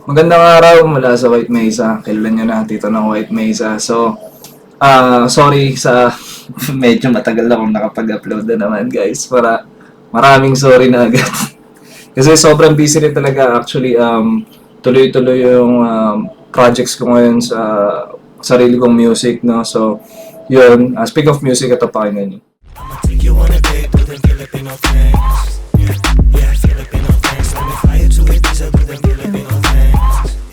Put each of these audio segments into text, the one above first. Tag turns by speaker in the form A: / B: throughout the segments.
A: Magandang araw mula sa White Mesa. Kilala nyo na, dito ng White Mesa. So, sorry sa medyo matagal akong nakapag-upload na naman guys. Maraming sorry na agad. Kasi sobrang busy rin talaga actually. Tuloy-tuloy yung projects ko ngayon sa sarili kong music. No? So, yun. Speak of music, ito pakinggan nyo.
B: Take you on a date with them Filipino things. Yeah, yeah, Filipino things. Let me fly you to Ibiza with them Filipino things.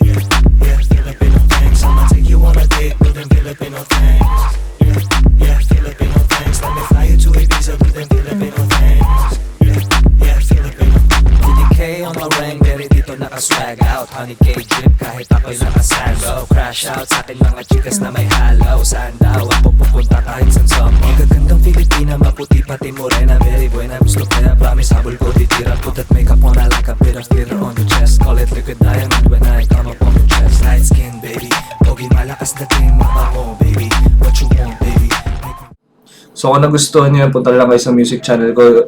B: Yeah, yeah, Filipino things. I'ma take you on a date with them Filipino things. Yeah, yeah, Filipino things. Let me fly you to Ibiza with them Filipino things. Yeah, yeah, Filipino. DDK on the ring, very dito naka-swag out. Honey K drip kahit ako'y nakasalo. Crash out sa akin mga chikas na may halaw. Saan daw ako pupunta kahit san summer. Gagandang Pilipina, maputi pati morena. Very buena, gusto kaya promise habol ko titira. Put that makeup on, I like a bit of glitter on the chest. Call it liquid diamond when I come up on the chest. Light skin baby, pogi malakas dating mabango baby. What you want baby?
A: So kung nagustuhan nyo, punta lang kayo sa music channel ko.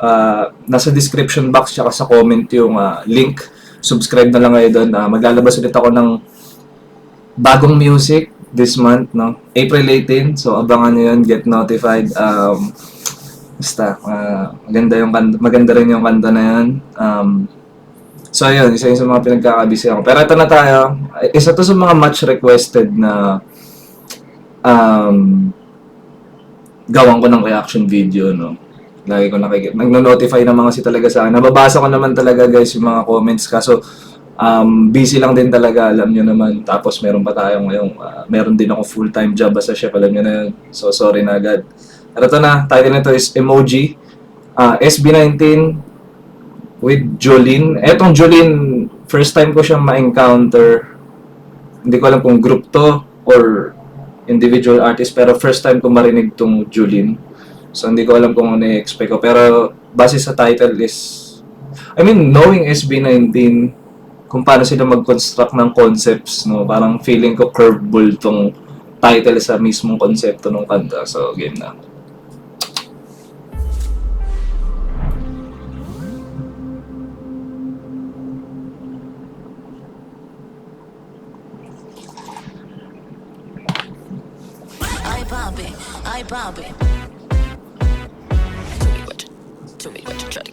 A: Nasa description box tsaka sa comment yung link. Subscribe na lang kayo doon. Maglalabas ulit ako ng bagong music this month, no? April 18. So abangan nyo yun, get notified. Maganda rin yung kanta na yun. So ayun, isa yun sa mga pinagkakabisi ako. Pero ito na tayo. Isa to sa mga much requested na gawan ko ng reaction video, no. Lagi ko nakikita. Nagno-notify naman kasi talaga sa akin. Nababasa ko naman talaga guys yung mga comments. Kaso busy lang din talaga, alam nyo naman. Tapos meron pa tayong meron din ako full-time job as a chef, alam nyo na yun. So sorry na agad. Pero ito na, title nito is Emoji. SB19 with Jolene. Etong Jolene, first time ko siyang ma-encounter. Hindi ko alam kung group to or individual artist, pero first time ko marinig tong Jolene. So hindi ko alam kung ano i-expect ko. Pero base sa title is, knowing SB19, kung paano sila mag-construct ng concepts, no, parang feeling ko curveball tong title sa mismong konsepto ng kanta. So game na.
C: I Bobby. Tell me what to try to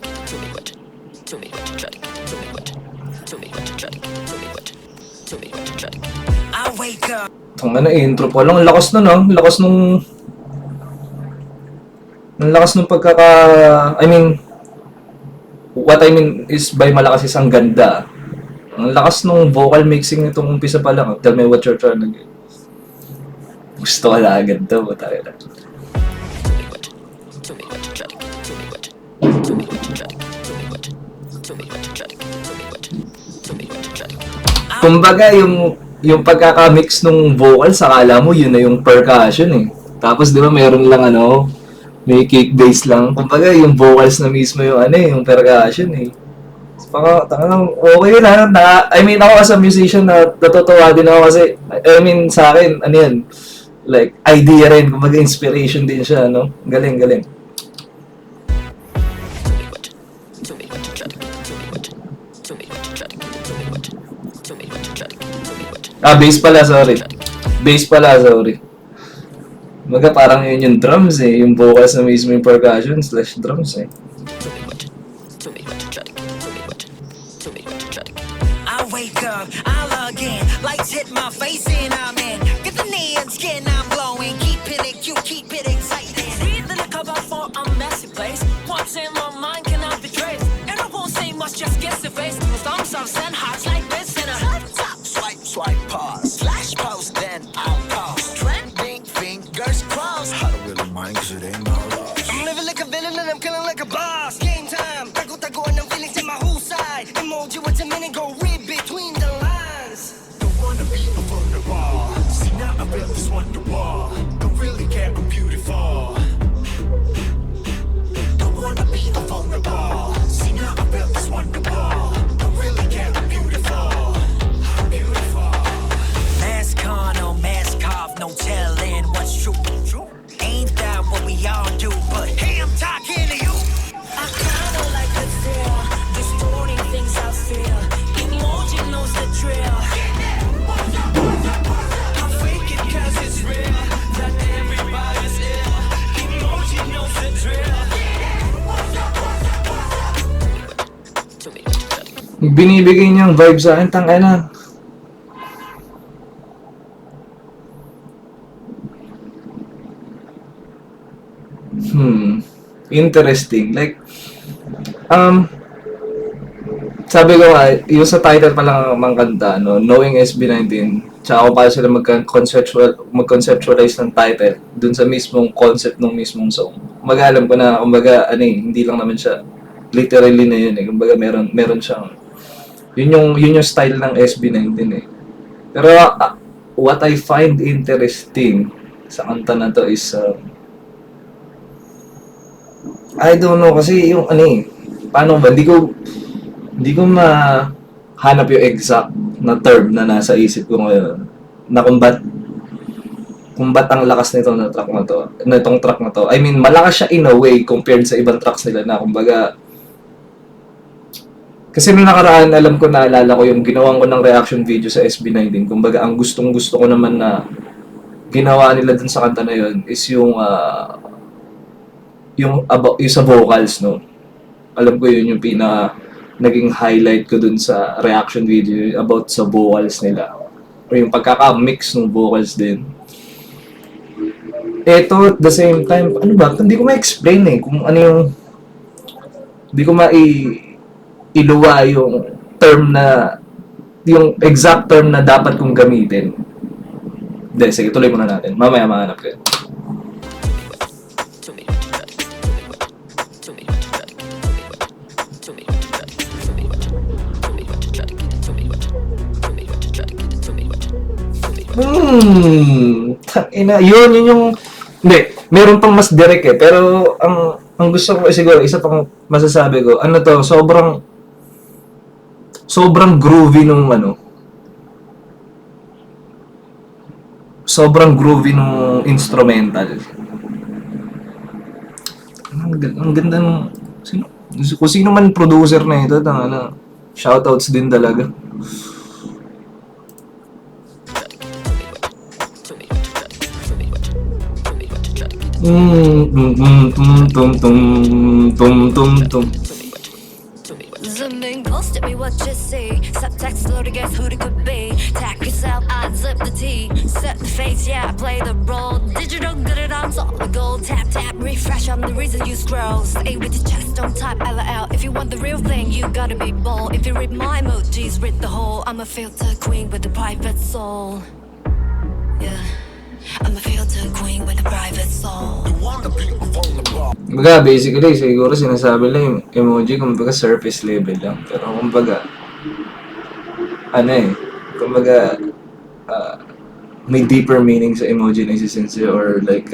C: get. Tell me what to try to get. Tell me what to try to get. Tell me what to try to get. I wake up.
A: Itong intro pa lang, lakas na, no? Lakas nung what I mean is by malakas is ang ganda. Ang lakas nung vocal mixing nitong umpisa pa lang. Tell me what you're trying to get. Gusto ko na agad to, tayo na. Kumbaga yung pagkaka-mix nung vocal, sakala mo yun na yung percussion eh. Tapos di ba meron lang may kick bass lang. Kumbaga yung vocals na mismo yung yung percussion eh. Okay na. Ako as a musician natutuwa din ako kasi sa akin, yan, like idea rin, kumbaga inspiration din siya, no? Galing. Bass pala, sorry. Maga parang yun yung drums eh. Yung vocals na mismo yung percussion / drums eh.
B: I wake up, I log in, lights hit my face and I'm in. Get the neon skin, I'm glowing. Keep it cute, keep it exciting. Breathing a cover for a messy place. What's in my mind cannot be traced. And I won't say much, just guess the face. Thumbs up, send hearts like this in a tap, swipe, pause. Flash post, then I'll pause. Trending, fingers crossed. I don't really mind cause it ain't my loss. I'm living like a villain and I'm killing like a boss. Game time, tago and I'm feeling to my whole side. Emoji, what's a minute, go read between the lines. Don't wanna be a vulnerable. See now I feel this wonderwall. Don't really care, I'm beautiful. Don't wanna be a vulnerable. See now I feel this wonderwall. Don't really care, I'm beautiful. I'm beautiful. Mask on, no mask off, no telling what's true. Ain't that what we all do? But hey, I'm talking to you. I
A: Binibigay niyang vibe sa akin, tangina. Interesting. Like, sabi ko nga, yung sa title pa lang ng kanta, no, Knowing SB19, tsaka kung paano sila mag-conceptualize ng title dun sa mismong concept ng mismong song. Kumbaga alam ko na, kumbaga, hindi lang naman siya literally na yun eh. Kumbaga meron siyang, yun yung style ng SB19 eh. Pero what I find interesting sa kanta na to is, I don't know kasi yung paano ba, hindi ko mahanap yung exact na term na nasa isip ko ngayon na kung ba't ang lakas nitong track na to. I mean, malakas siya in a way compared sa ibang tracks nila na kumbaga kasi nung nakaraan alam ko, naalala ko yung ginawan ko ng reaction video sa SB19. Kumbaga ang gustong-gusto ko naman na ginawa nila dun sa kanta na yun is yung sa vocals, no. Alam ko yun yung naging highlight ko dun sa reaction video about sa vocals nila. O yung pagkaka-mix ng vocals din. Eto, at the same time, ano ba? Hindi ko ma-explain eh kung ano yung... Hindi ko iluwa yung term na... Yung exact term na dapat kong gamitin. Hindi, sige, tuloy muna natin. Mamaya mahanap ko yun. Yun yung... Hindi, meron pang mas direct eh. Pero ang gusto ko siguro, isa pang masasabi ko, sobrang groovy nung sobrang groovy nung instrumental. Ang ganda ng... Kung sino man producer na ito, shoutouts din talaga.
D: Zooming close, tell me what you see. Subtext, slow to guess who it could be. Tack yourself, I zip the T. Set the face, yeah, I play the role. Digital, good at on all the gold. Tap, tap, refresh, I'm the reason you scroll. Stay with your chest, don't type LL. If you want the real thing, you gotta be bold. If you read my emojis, read the whole. I'm a filter queen with a private soul. Yeah. I'm a filter queen with a private soul.
A: Kumbaga, basically, siguro sinasabi lang yung emoji, kumbaga surface level lang. Pero kumbaga, kumbaga, may deeper meaning sa emoji na isisense or like,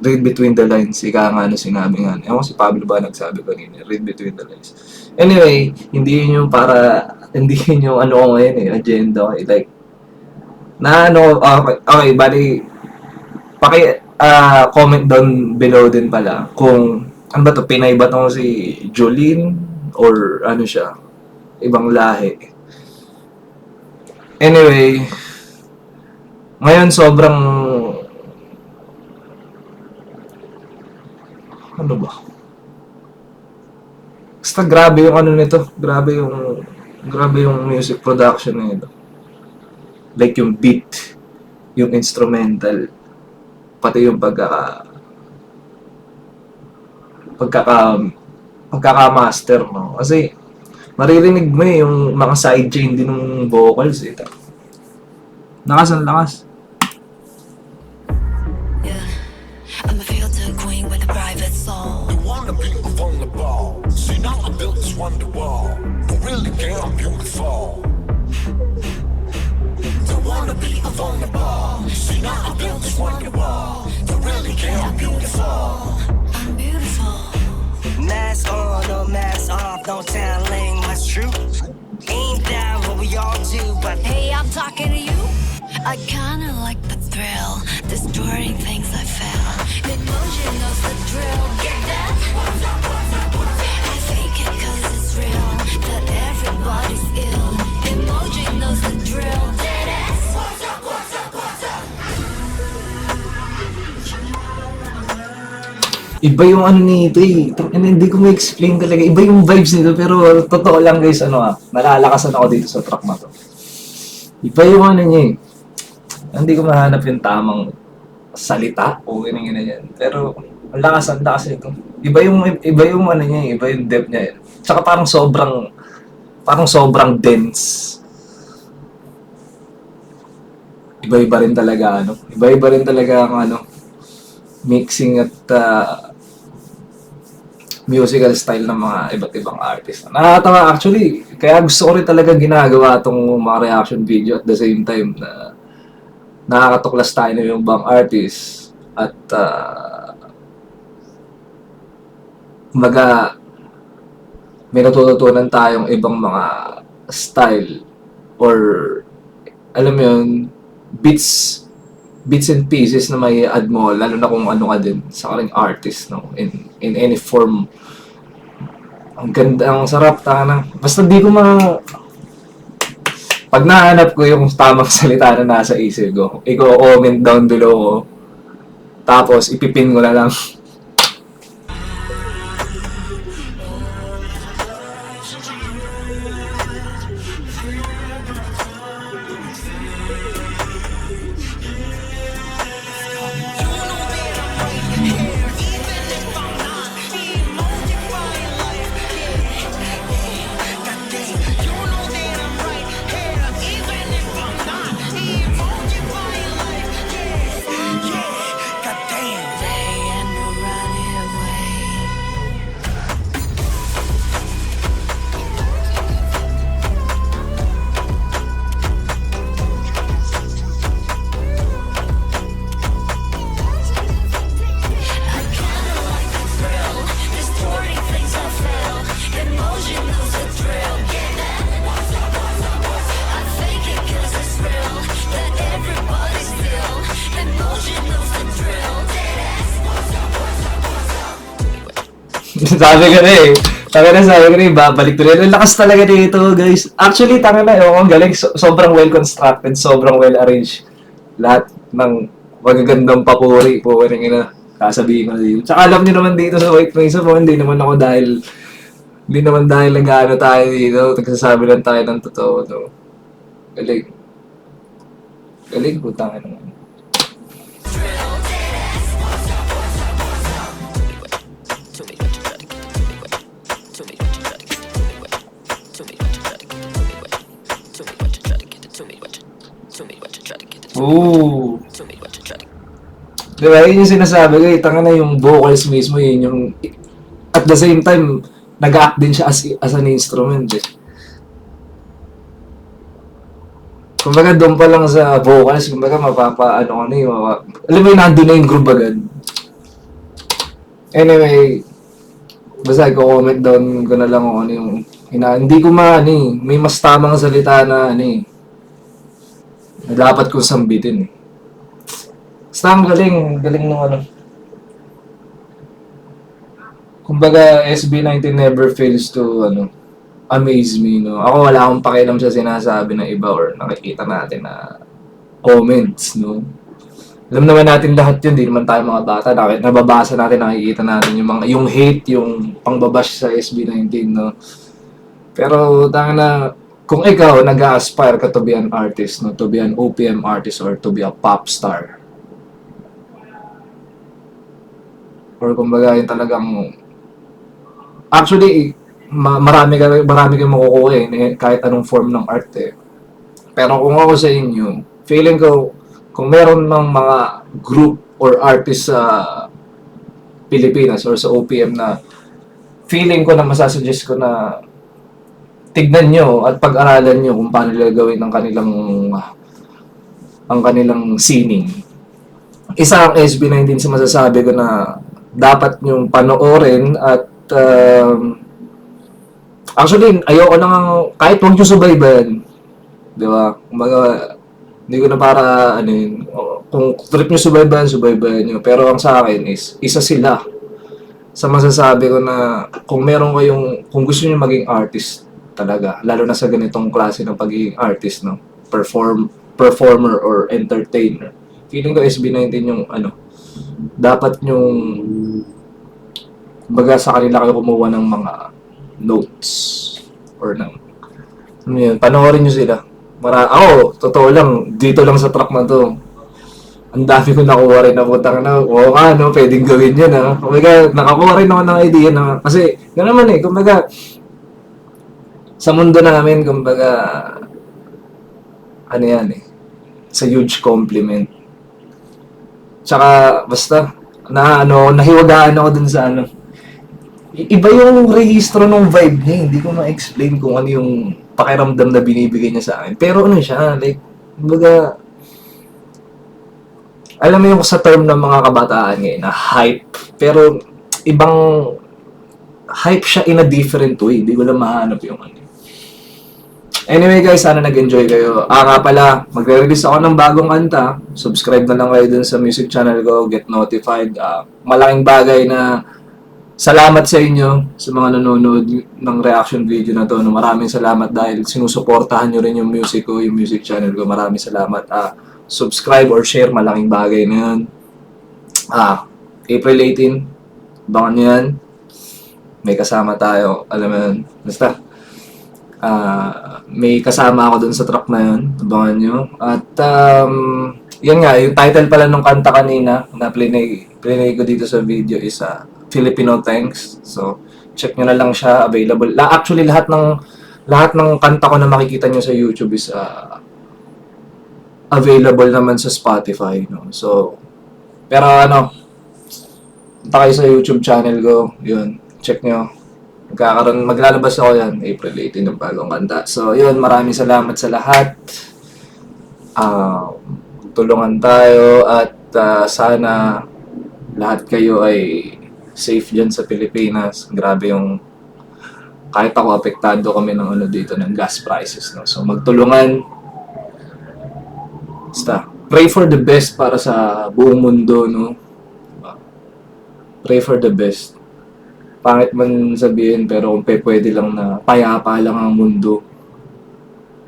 A: read between the lines, ika nga sinabi nga. Ewan ko si Pablo ba nagsabi kanina, read between the lines. Anyway, hindi yun yung ano ko ngayon agenda ko like, okay, bali, comment down below din pala kung ano ba to, Pinay ba tong si Jolene or ano siya, ibang lahi. Anyway, ngayon sobrang ano ba? Basta grabe yung nito, grabe yung music production nito. Like yung beat, yung instrumental, pati yung pagkaka-master, no? Kasi maririnig mo yung mga sidechain din ng vocals eh. Lakas.
D: Yeah. I'm a filter queen with a private soul.
B: You wanna be vulnerable. See now I built this wonder wall. But really care I'm beautiful. Don't wanna be vulnerable. See now I built this wonder wall. Don't really care I'm beautiful.
D: I'm beautiful.
E: Mask on, no mask off, no telling what's true. Ain't that what we all do, but
D: Hey, I'm talking to you. I kinda like the thrill, destroying things I felt. Emotion knows the drill. Get that? I fake it 'cause it's real, that everybody's ill. Emotion knows the drill. Deadass. What's up?
A: Iba yung ano nito eh. Hindi ko ma-explain talaga. Iba yung vibes nito pero totoo lang guys, nalalakasan ako dito sa track na to. Iba yung ano niya eh. Hindi ko mahanap yung tamang salita o ganyan. Pero ang lakas ito. Iba yung ano niya eh. Iba yung depth niya eh. Tsaka parang sobrang dense. Iba-iba rin talaga ang mixing at musical style ng mga iba't ibang artist. Nakakatawa actually, kaya gusto ko rin talaga ginagawa tong mga reaction video at the same time na nakakatuklas tayo ng yung ibang artist at may natututunan tayong ibang mga style or alam mo yun, bits and pieces na may add mo, lalo na kung ano ka din sa karing artist, no? In any form. Ang ganda, ang sarap, na. Basta di ko pag nahanap ko yung tamang salita na nasa isip ko, i-comment down below ko. Tapos, ipipin ko na lang. sabi ko na babalik tuloy. Ang lakas talaga dito, guys. Actually, ang galing. Sobrang well constructed, sobrang well arranged. Lahat ng magagandang papuri po rin sasabihin ko na dito. Tsaka alam niyo naman dito sa White Mesa po, hindi naman dahil nag-ano tayo dito, nagsasabi lang tayo ng totoo. No? Galing po tayo naman. Ooh. Diba, yun yung sinasabi ko, yung vocals mismo, yun yung, at the same time, nag-act din siya as an instrument eh. Kumbaga, doon pa lang sa vocals, kumbaga, alam mo yun, nandun na yung groove agad. Anyway, basta i-comment down ko na lang kung ano yung, hindi ko may mas tamang salita na na dapat kong sambitin eh. Basta ang galing nung kumbaga, SB19 never fails to amaze me, no. Ako wala akong pakialam sa sinasabi ng iba or nakikita natin na comments, no. Alam naman natin lahat yun, di naman tayo mga bata, nababasa natin, nakikita natin yung hate, yung pangbabash sa SB19, no. Pero kung ikaw nag-aspire ka to be an artist, no, to be an OPM artist or to be a pop star, or kumbaga yung talagang actually marami kang makukuha kahit anong form ng art eh. Pero kung ako sa inyo, feeling ko kung meron ng mga group or artist sa Pilipinas or sa OPM na feeling ko na masasuggest ko na tignan nyo at pag-aralan nyo kung paano nila gawin ang kanilang singing. Isa ang SB19 sa masasabi ko na dapat nyong panoorin at actually, ayoko nang kahit huwag nyo subaybayan. Di ba? Kumbaga, hindi ko na para kung trip nyo subaybayan nyo. Pero ang sa akin is, isa sila sa masasabi ko na kung gusto nyo maging artist talaga, lalo na sa ganitong klase ng pagiging artist, no? Performer or entertainer. Feeling ko SB19 yung dapat yung Kumbaga sa kanila kayo kumuha ng mga notes or ng ano yun, panoorin nyo sila. Ako, totoo lang, dito lang sa track na to, ang dami ko nakuha rin na putang na, oo nga, no, pwedeng gawin yun, ha. Kumbaga, nakakuha rin ako ng idea na, kasi, gano'n naman kumbaga, sa mundo namin, kumbaga, ano yan it's a huge compliment. Tsaka, basta, nahiwagaan ako dun sa iba yung rehistro ng vibe niya, hindi ko ma-explain kung ano yung pakiramdam na binibigay niya sa akin. Pero ano siya, like, kumbaga, alam mo yung sa term ng mga kabataan ngayon, na hype. Pero, ibang hype siya in a different way. Hindi ko lang mahanap yung ano. Anyway guys, sana nag-enjoy kayo. Nga pala, magre-release ako ng bagong kanta. Subscribe na lang kayo dun sa music channel ko. Get notified. Malaking bagay na salamat sa inyo sa mga nanonood ng reaction video na to. Maraming salamat dahil sinusuportahan nyo rin yung music ko, yung music channel ko. Maraming salamat. Subscribe or share, malaking bagay na yun. April 18, abangan nyo yan. May kasama tayo, alam mo yun. Basta, may kasama ako dun sa track na yun, abangan nyo. At, yun nga, yung title pala nung kanta kanina, na plinay ko dito sa video is Filipino Thanks. So, check nyo na lang siya, available. Actually, lahat ng kanta ko na makikita nyo sa YouTube is, available naman sa Spotify, no? So, pero punta kayo sa YouTube channel ko, yun, check nyo. Maglalabas ako yan, April 18 ng bagong kanta. So, yun, maraming salamat sa lahat. Tulungan tayo at sana lahat kayo ay safe dyan sa Pilipinas. Grabe yung, kahit ako, apektado kami ng dito, ng gas prices, no? So, magtulungan. Basta, pray for the best para sa buong mundo, no? Pray for the best. Pangit man sabihin, pero kung pwede lang na payapa lang ang mundo.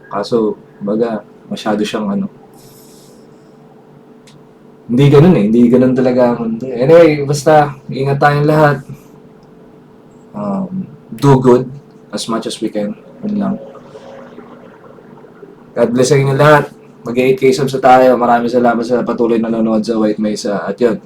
A: Kaso, baga, masyado siyang hindi ganun hindi ganun talaga ang mundo. Anyway, basta, ingat tayong lahat. Do good as much as we can. Yun lang. God bless sa inyo lahat. Mag-8K subs na tayo. Maraming salamat sa patuloy na nanonood sa White Mesa. At yun,